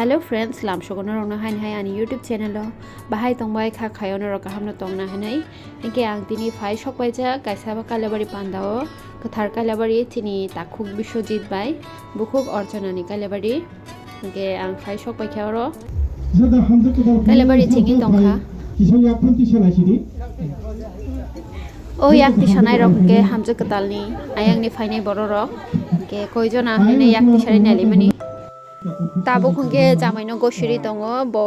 Hello friends, lam shogono rong na hain hai ani YouTube channel lo bahai tongbai kha khayono ro kaham no tongna hanai inke ang tini phai shokbai ja kaisa ba kalabari panda o kathar kalabari tini takhuk biswajit bai bukhuk orjanani kalabari inke ang phai shokbai kharo kalabari chingi tongkha o yakti sanai rok ke hamje katalni ayang ni phainai boro rok ke koijona hine yakti sari nalimani tabo khunge jamaino goshiri tongo bo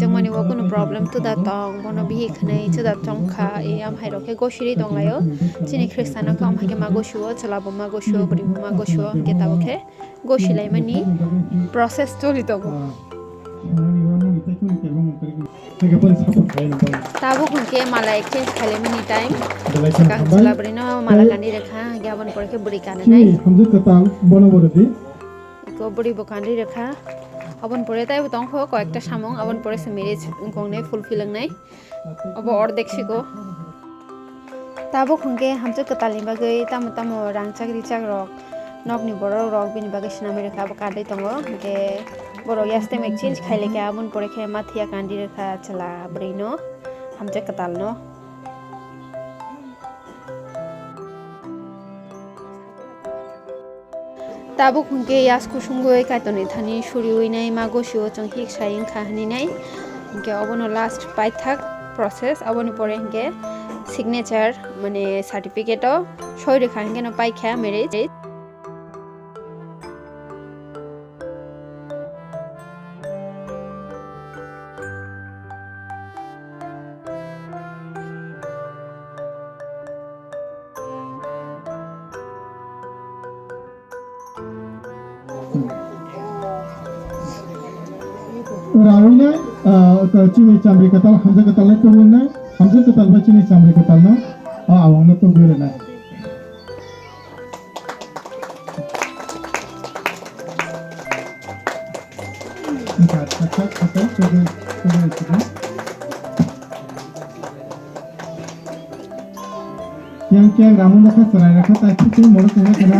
chongmani wo kono problem tu da tong bono bihi khnai chuda tongkha e am hairo ke goshiri tonglayo chini kristana ko am hage ma goshuo chalabo ma goshuo buri ma goshuo ke tabo ke goshilai mani process choli tongo tabo khunge mala exchange khale mani time ka chalabrino mala kani rekha gyabon pore ke buri kana nai hamje katal bono borodi ko buri bokandi rekha abon pore tai botong kho ko ekta samong abon pore se marriage kongne fulfilling nai abo or dekshiko tabo khunge hamje katali bagai tamo rang chakri chak rok nokni boro rok bini bagai sinami rekha bakadai tongo ke boro yaste exchange khaile ke abon pore khe mathia kandi rekha chala brino hamje katal no tabo khunge yas kusungoi kaitoni thani shuriui nai magosio chong hik sai khahni nai inke obono last pai thak process aboni pore inke signature mane certificate o soi rekha inke no pai kha marriage Rawina chini chamri katal hamza katal na tumun na hamza katal ba chini chamri katal na awang na tunggu na yang kia ramu na serai na kata itu moro kena kena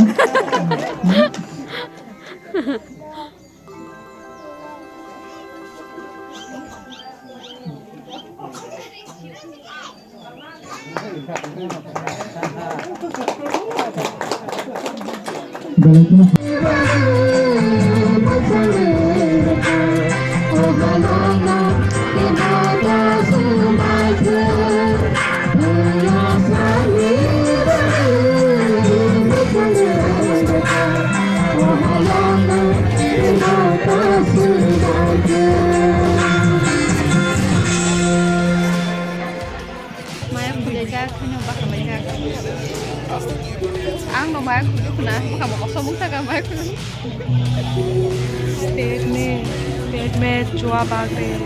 ang no mai khu na ka mo so mung ta ka mai khu पेट में चुआ भाग रही है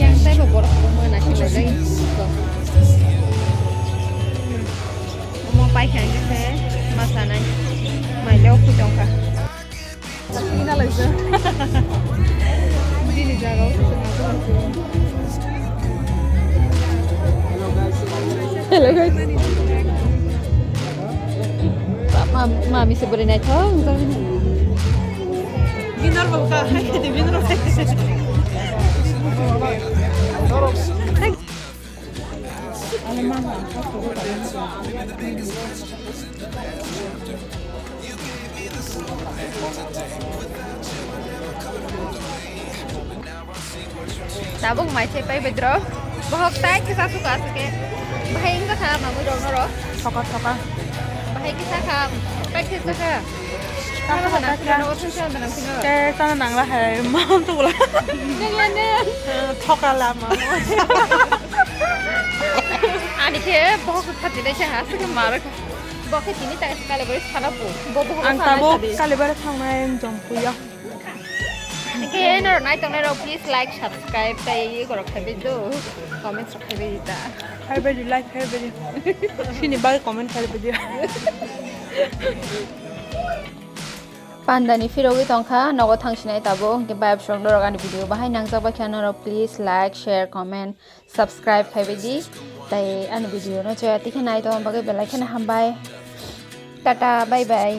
yang sai bo bor ko mo na chi lai mo pai khan ke se masana mai leo khu tong ka ना लग जा dini jaga hello guys mami se boleh naik thong winner बलका है दे winner tabung mai che pai bedro bahok tai ke sa suka sake bahai inga kha mamu dong ro थका थका bahai ke sa kha pai ke sa kha kalau mana kira no thun sa mana kira के तना नांगला है मां तो बोला ne थका ला मां ani ke bahok phati dai cha has ke mar bahok tini ta kale bari khana po bo ang tabo kale bare thangna jom puya ke no nai tong ro please like subscribe tai ko rakha video comment rakha video her bar like हर बार सिनी बार comment her bar panda ni firogi tongkha nogo thangsinai tabo ke bayab song dorogani video bahai nangjak ba khana ro please like share comment subscribe khaibai di tai an video no chaya tikhe nai to bagai belai khana hambai tata bye bye